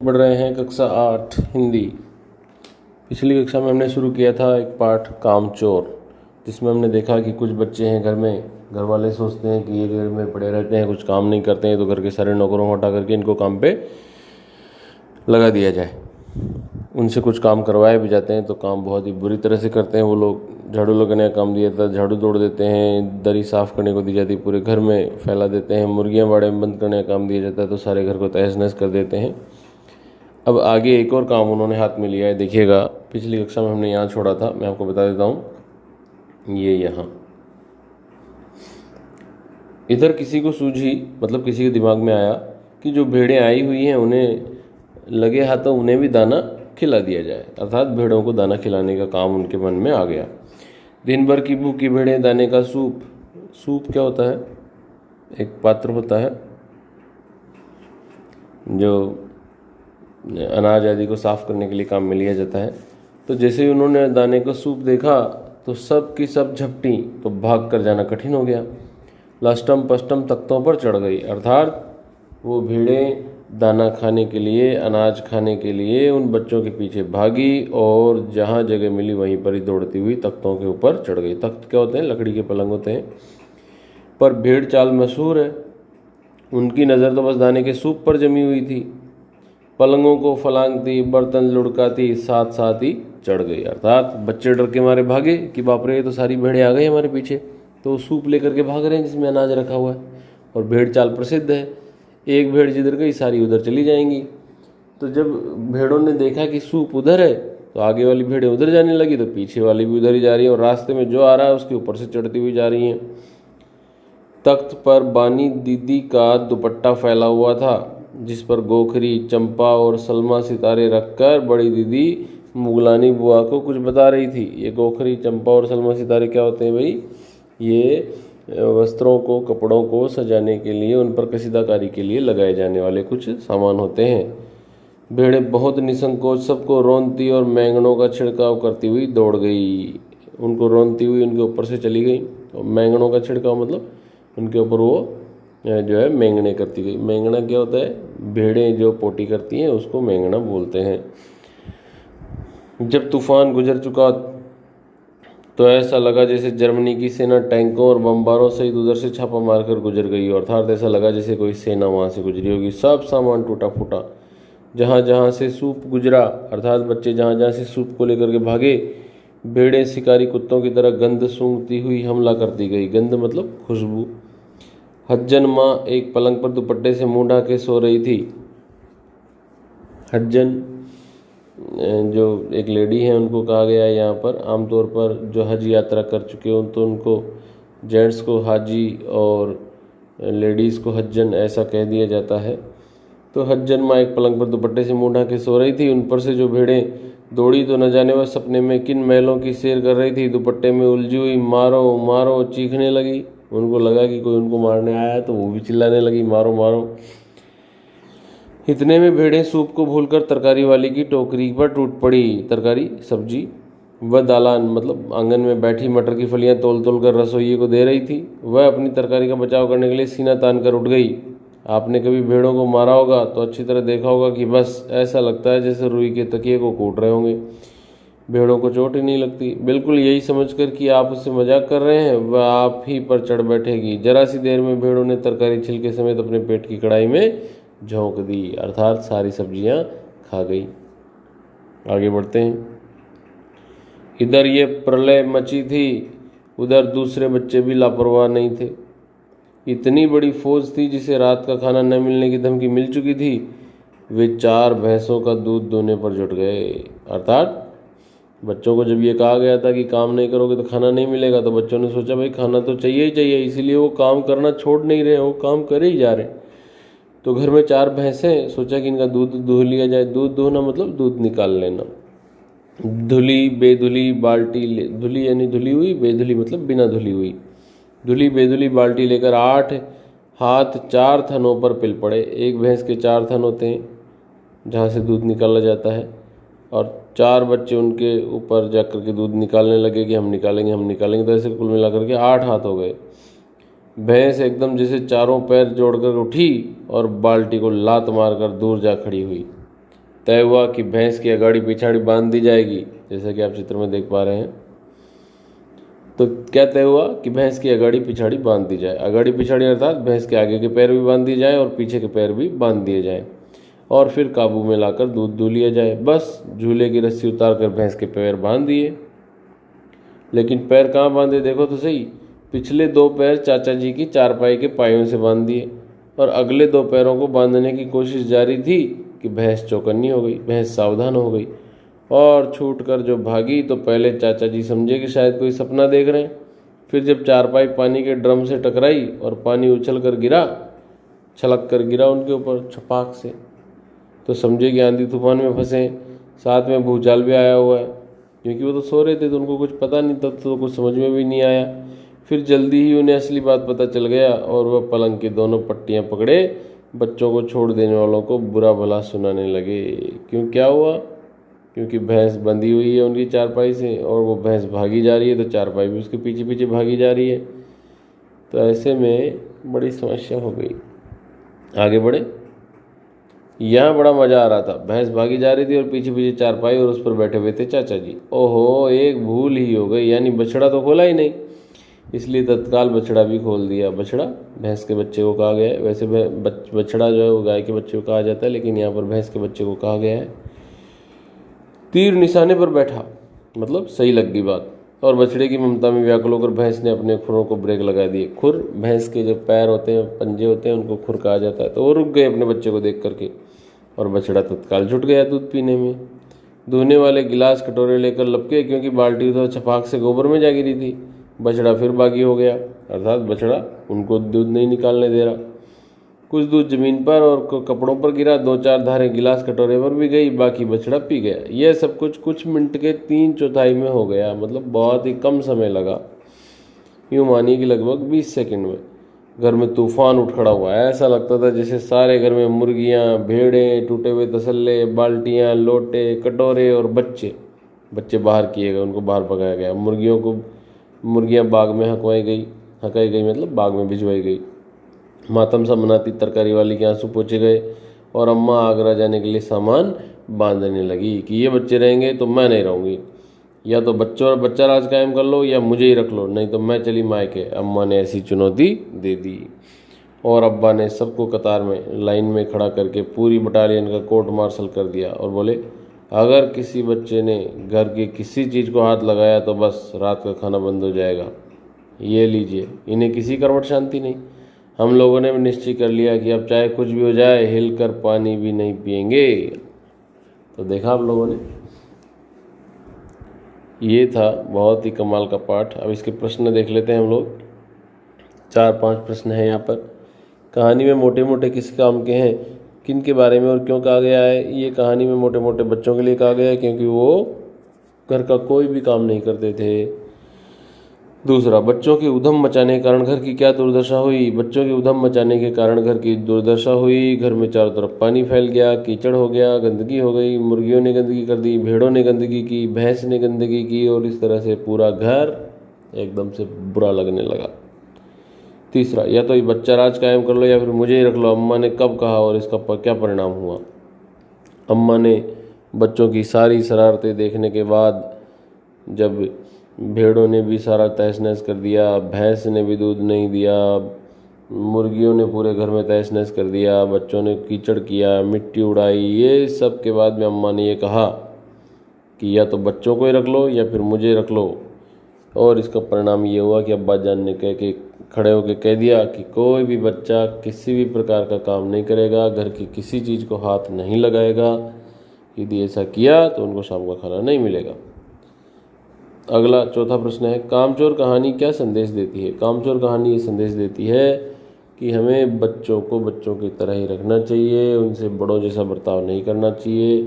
पढ़ रहे हैं कक्षा 8 हिंदी। पिछली कक्षा में हमने शुरू किया था एक पाठ कामचोर, जिसमें हमने देखा कि कुछ बच्चे हैं घर में, घर वाले सोचते हैं कि ये घर में पड़े रहते हैं, कुछ काम नहीं करते हैं, तो घर के सारे नौकरों को हटा करके इनको काम पे लगा दिया जाए। उनसे कुछ काम करवाए भी जाते हैं तो काम बहुत ही बुरी तरह से करते हैं वो लोग। झाड़ू लगाने का काम दिया था, झाड़ू तोड़ देते हैं। दरी साफ़ करने को दी जाती है, पूरे घर में फैला देते हैं। मुर्गियाँ बाड़े में बंद करने का काम दिया जाता है तो सारे घर को तहस नहस कर देते हैं। अब आगे एक और काम उन्होंने हाथ में लिया है, देखिएगा। पिछली कक्षा में हमने यहाँ छोड़ा था, मैं आपको बता देता हूँ। ये यहाँ इधर किसी को सूझी, मतलब किसी के दिमाग में आया कि जो भेड़ें आई हुई हैं उन्हें लगे हाथों उन्हें भी दाना खिला दिया जाए, अर्थात भेड़ों को दाना खिलाने का काम उनके मन में आ गया। दिन भर की भूखी भेड़ें दाने का सूप, सूप क्या होता है? एक पात्र होता है जो अनाज आदि को साफ करने के लिए काम में लिया जाता है। तो जैसे ही उन्होंने दाने का सूप देखा तो सब की सब झपटी, तो भाग कर जाना कठिन हो गया। लष्टम पष्टम तख्तों पर चढ़ गई, अर्थात वो भेड़ें दाना खाने के लिए, अनाज खाने के लिए उन बच्चों के पीछे भागी और जहाँ जगह मिली वहीं पर ही दौड़ती हुई तख्तों के ऊपर चढ़ गई। तख्त क्या होते हैं? लकड़ी के पलंग होते हैं। पर भेड़ चाल मशहूर है, उनकी नज़र तो बस दाने के सूप पर जमी हुई थी। पलंगों को फलांगती, बर्तन लुढ़काती, साथ साथ ही चढ़ गई, अर्थात बच्चे डर के मारे भागे कि बाप रे, ये तो सारी भेड़ें आ गई हमारे पीछे। तो सूप लेकर के भाग रहे हैं जिसमें अनाज रखा हुआ है। और भेड़ चाल प्रसिद्ध है, एक भेड़ जिधर गई सारी उधर चली जाएंगी। तो जब भेड़ों ने देखा कि सूप उधर है तो आगे वाली भेड़ें उधर जाने लगी, तो पीछे वाली भी उधर ही जा रही है और रास्ते में जो आ रहा है उसके ऊपर से चढ़ती हुई जा रही हैं। तख्त पर बानी दीदी का दुपट्टा फैला हुआ था, जिस पर गोखरी, चंपा और सलमा सितारे रखकर बड़ी दीदी मुगलानी बुआ को कुछ बता रही थी। ये गोखरी, चंपा और सलमा सितारे क्या होते हैं भाई? ये वस्त्रों को, कपड़ों को सजाने के लिए, उन पर कसीदाकारी के लिए लगाए जाने वाले कुछ सामान होते हैं। भेड़ें बहुत निसंकोच सबको रोनती और बैंगनों का छिड़काव करती हुई दौड़ गई। उनको रोनती हुई उनके ऊपर से चली गई। और बैंगनों का छिड़काव मतलब उनके ऊपर वो जो है मेंगने करती गई। मेंगना क्या होता है? भेड़ें जो पोटी करती हैं उसको मेंगना बोलते हैं। जब तूफान गुजर चुका तो ऐसा लगा जैसे जर्मनी की सेना टैंकों और बमबारों सहित उधर से छापा मारकर गुजर गई, अर्थात ऐसा लगा जैसे कोई सेना वहाँ से गुजरी होगी। सब सामान टूटा फूटा। जहाँ जहाँ से सूप गुजरा, अर्थात बच्चे जहाँ जहाँ से सूप को लेकर के भागे, भेड़ें शिकारी कुत्तों की तरह गंध सूंघती हुई हमला करती गई। गंध मतलब खुशबू। हज्जन माँ एक पलंग पर दुपट्टे से मुंह ढाके सो रही थी। हज्जन जो एक लेडी है उनको कहा गया है यहाँ पर। आमतौर पर जो हज यात्रा कर चुके हो तो उनको, जेंट्स को हाजी और लेडीज़ को हज्जन ऐसा कह दिया जाता है। तो हज्जन माँ एक पलंग पर दुपट्टे से मुंह ढाके सो रही थी। उन पर से जो भेड़ें दौड़ी तो न जाने वह सपने में किन महलों की सैर कर रही थी। दुपट्टे में उलझी हुई मारो मारो चीखने लगी। उनको लगा कि कोई उनको मारने आया है तो वो भी चिल्लाने लगी, मारो मारो। इतने में भेड़ें सूप को भूलकर तरकारी वाली की टोकरी पर टूट पड़ी। तरकारी, सब्जी। वह दालान मतलब आंगन में बैठी मटर की फलियां तोल तोल कर रसोइये को दे रही थी। वह अपनी तरकारी का बचाव करने के लिए सीना तान कर उठ गई। आपने कभी भेड़ों को मारा होगा तो अच्छी तरह देखा होगा कि बस ऐसा लगता है जैसे रुई के तकिए को कूट रहे होंगे। भेड़ों को चोट ही नहीं लगती। बिल्कुल यही समझकर कि आप उससे मजाक कर रहे हैं, वह आप ही पर चढ़ बैठेगी। जरा सी देर में भेड़ों ने तरकारी छिलके समेत अपने पेट की कड़ाई में झोंक दी, अर्थात सारी सब्जियां खा गई। आगे बढ़ते हैं। इधर ये प्रलय मची थी, उधर दूसरे बच्चे भी लापरवाह नहीं थे। इतनी बड़ी फौज थी जिसे रात का खाना न मिलने की धमकी मिल चुकी थी। वे 4 भैंसों का दूध दोने पर जुट गए, अर्थात बच्चों को जब ये कहा गया था कि काम नहीं करोगे तो खाना नहीं मिलेगा, तो बच्चों ने सोचा भाई खाना तो चाहिए ही चाहिए, इसीलिए वो काम करना छोड़ नहीं रहे, वो काम करे ही जा रहे। तो घर में 4 भैंसें, सोचा कि इनका दूध दुह लिया जाए। दूध दुहना मतलब दूध निकाल लेना। धुली बेधुली बाल्टी, धुली यानी धुली हुई, बेधुली मतलब बिना धुली हुई। धुली बेधुली बाल्टी लेकर 8 हाथ 4 थनों पर पिल पड़े। एक भैंस के 4 थन होते हैं जहाँ से दूध निकाला जाता है, और 4 बच्चे उनके ऊपर जाकर के दूध निकालने लगे कि हम निकालेंगे हम निकालेंगे। तो ऐसे कुल मिलाकर के 8 हाथ हो गए। भैंस एकदम जैसे चारों पैर जोड़कर उठी और बाल्टी को लात मारकर दूर जा खड़ी हुई। तय हुआ कि भैंस की अगाड़ी पिछाड़ी बांध दी जाएगी, जैसा कि आप चित्र में देख पा रहे हैं। तो क्या तय हुआ कि भैंस की अगाड़ी पिछाड़ी बांध दी जाए। अगाड़ी पिछाड़ी अर्थात भैंस के आगे के पैर भी बांध दिए जाए और पीछे के पैर भी बांध दिए जाए और फिर काबू में लाकर दूध दूह लिया जाए। बस झूले की रस्सी उतार कर भैंस के पैर बांध दिए। लेकिन पैर कहाँ बांधे देखो तो सही। पिछले 2 पैर चाचा जी की चारपाई के पायों से बांध दिए और अगले 2 पैरों को बांधने की कोशिश जारी थी कि भैंस चौकन्नी हो गई, भैंस सावधान हो गई और छूटकर जो भागी तो पहले चाचा जी समझे कि शायद कोई सपना देख रहे हैं। फिर जब चारपाई पानी के ड्रम से टकराई और पानी उछल कर गिरा, छलक कर गिरा उनके ऊपर छपाक से, तो समझे कि आंधी तूफान में फंसे, साथ में भूचाल भी आया हुआ है। क्योंकि वो तो सो रहे थे तो उनको कुछ पता नहीं था, तो कुछ समझ में भी नहीं आया। फिर जल्दी ही उन्हें असली बात पता चल गया और वह पलंग की दोनों पट्टियां पकड़े बच्चों को छोड़ देने वालों को बुरा भला सुनाने लगे। क्यों, क्या हुआ? क्योंकि भैंस बंधी हुई है उनकी चारपाई से और वो भैंस भागी जा रही है तो चारपाई भी उसके पीछे पीछे भागी जा रही है। तो ऐसे में बड़ी समस्या हो गई। आगे बढ़े। यहाँ बड़ा मजा आ रहा था। भैंस भागी जा रही थी और पीछे पीछे चारपाई और उस पर बैठे हुए थे चाचा जी। ओहो, एक भूल ही हो गई, यानी बछड़ा तो खोला ही नहीं, इसलिए तत्काल बछड़ा भी खोल दिया। बछड़ा भैंस के बच्चे को कहा गया है। वैसे बछड़ा जो है वो गाय के बच्चे को कहा जाता है, लेकिन यहाँ पर भैंस के बच्चे को कहा गया है। तीर निशाने पर बैठा, मतलब सही लग गई बात। और बछड़े की ममता में व्याकुल होकर भैंस ने अपने खुरों को ब्रेक लगा दिए। खुर, भैंस के जो पैर होते हैं, पंजे होते हैं, उनको खुर कहा जाता है। तो वो रुक गए अपने बच्चे को देख करके और बछड़ा तत्काल जुट गया दूध पीने में। दूहने वाले गिलास कटोरे लेकर लपके, क्योंकि बाल्टी तो छपाक से गोबर में जा गिरी थी। बछड़ा फिर बागी हो गया, अर्थात बछड़ा उनको दूध नहीं निकालने दे रहा। कुछ दूध जमीन पर और कपड़ों पर गिरा, 2-4 धारें गिलास कटोरे पर भी गई, बाकी बछड़ा पी गया। यह सब कुछ मिनट के 3/4 में हो गया, मतलब बहुत ही कम समय लगा। यूँ मानिए कि लगभग 20 सेकंड में घर में तूफान उठ खड़ा हुआ। ऐसा लगता था जैसे सारे घर में मुर्गियाँ, भेड़ें, टूटे हुए तसल्ले, बाल्टियाँ, लोटे, कटोरे और बच्चे बाहर किए गए, उनको बाहर भगाया गया। मुर्गियाँ बाग में हकाई गई मतलब बाग में भिजवाई गई। मातम सा मनाती तरकारी वाली के आंसू पोंछे गए और अम्मा आगरा जाने के लिए सामान बांधने लगी कि ये बच्चे रहेंगे तो मैं नहीं रहूँगी, या तो बच्चा राज कायम कर लो या मुझे ही रख लो, नहीं तो मैं चली मायके। अम्मा ने ऐसी चुनौती दे दी और अब्बा ने सबको कतार में लाइन में खड़ा करके पूरी बटालियन का कोर्ट मार्शल कर दिया और बोले, अगर किसी बच्चे ने घर की किसी चीज़ को हाथ लगाया तो बस रात का खाना बंद हो जाएगा। ये लीजिए, इन्हें किसी करवट शांति नहीं। हम लोगों ने भी निश्चय कर लिया कि अब चाहे कुछ भी हो जाए हिलकर पानी भी नहीं पिएंगे। तो देखा आप लोगों ने, ये था बहुत ही कमाल का पाठ। अब इसके प्रश्न देख लेते हैं हम लोग। 4-5 प्रश्न हैं यहाँ पर। कहानी में मोटे मोटे किस काम के हैं, किन के बारे में और क्यों कहा गया है? ये कहानी में मोटे मोटे बच्चों के लिए कहा गया है क्योंकि वो घर का कोई भी काम नहीं करते थे। दूसरा, बच्चों की उधम मचाने के कारण घर की क्या दुर्दशा हुई? बच्चों की उधम मचाने के कारण घर की दुर्दशा हुई। घर में चारों तरफ पानी फैल गया, कीचड़ हो गया, गंदगी हो गई, मुर्गियों ने गंदगी कर दी, भेड़ों ने गंदगी की, भैंस ने गंदगी की और इस तरह से पूरा घर एकदम से बुरा लगने लगा। तीसरा, या तो ये बच्चा राज कायम कर लो या फिर मुझे ही रख लो। अम्मा ने कब कहा और इसका क्या परिणाम हुआ? अम्मा ने बच्चों की सारी शरारतें देखने के बाद, जब भेड़ों ने भी सारा तहस नहस कर दिया, भैंस ने भी दूध नहीं दिया, मुर्गियों ने पूरे घर में तहस नहस कर दिया, बच्चों ने कीचड़ किया, मिट्टी उड़ाई, ये सब के बाद में अम्मा ने ये कहा कि या तो बच्चों को ही रख लो या फिर मुझे रख लो। और इसका परिणाम ये हुआ कि अब्बा जान ने कह के खड़े होकर कह दिया कि कोई भी बच्चा किसी भी प्रकार का काम नहीं करेगा, घर की किसी चीज़ को हाथ नहीं लगाएगा। यदि ऐसा किया तो उनको शाम का खाना नहीं मिलेगा। अगला चौथा प्रश्न है, कामचोर कहानी क्या संदेश देती है? कामचोर कहानी ये संदेश देती है कि हमें बच्चों को बच्चों की तरह ही रखना चाहिए, उनसे बड़ों जैसा बर्ताव नहीं करना चाहिए,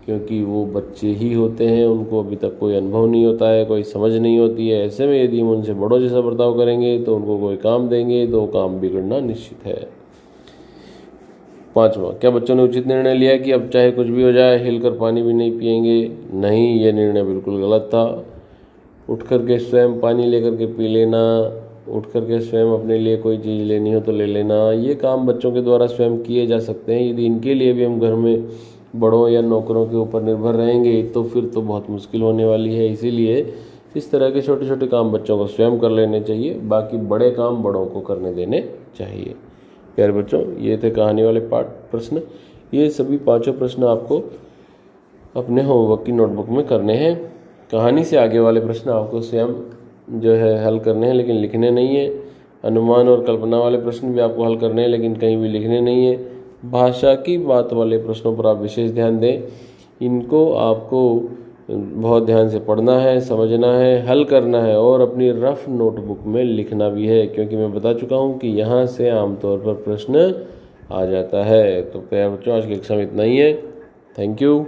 क्योंकि वो बच्चे ही होते हैं, उनको अभी तक कोई अनुभव नहीं होता है, कोई समझ नहीं होती है। ऐसे में यदि हम उनसे बड़ों जैसा बर्ताव करेंगे तो उनको कोई काम देंगे तो काम बिगड़ना निश्चित है। 5वां, क्या बच्चों ने उचित निर्णय लिया कि अब चाहे कुछ भी हो जाए हिलकर पानी भी नहीं पिएंगे? नहीं, ये निर्णय बिल्कुल गलत था। उठ करके स्वयं पानी लेकर के पी लेना, उठ करके स्वयं अपने लिए कोई चीज़ लेनी हो तो ले लेना, ये काम बच्चों के द्वारा स्वयं किए जा सकते हैं। यदि इनके लिए भी हम घर में बड़ों या नौकरों के ऊपर निर्भर रहेंगे तो फिर तो बहुत मुश्किल होने वाली है। इसीलिए इस तरह के छोटे छोटे काम बच्चों को स्वयं कर लेने चाहिए, बाकी बड़े काम बड़ों को करने देने चाहिए। प्यारे बच्चों, ये थे कहानी वाले पाठ प्रश्न। ये सभी 5 प्रश्न आपको अपने होमवर्क की नोटबुक में करने हैं। कहानी से आगे वाले प्रश्न आपको स्वयं जो है हल करने हैं, लेकिन लिखने नहीं है। अनुमान और कल्पना वाले प्रश्न भी आपको हल करने हैं, लेकिन कहीं भी लिखने नहीं है। भाषा की बात वाले प्रश्नों पर आप विशेष ध्यान दें। इनको आपको बहुत ध्यान से पढ़ना है, समझना है, हल करना है और अपनी रफ नोटबुक में लिखना भी है, क्योंकि मैं बता चुका हूँ कि यहाँ से आमतौर पर प्रश्न आ जाता है। तो प्यारे बच्चों, आज की कक्षा में इतना ही है। Thank you.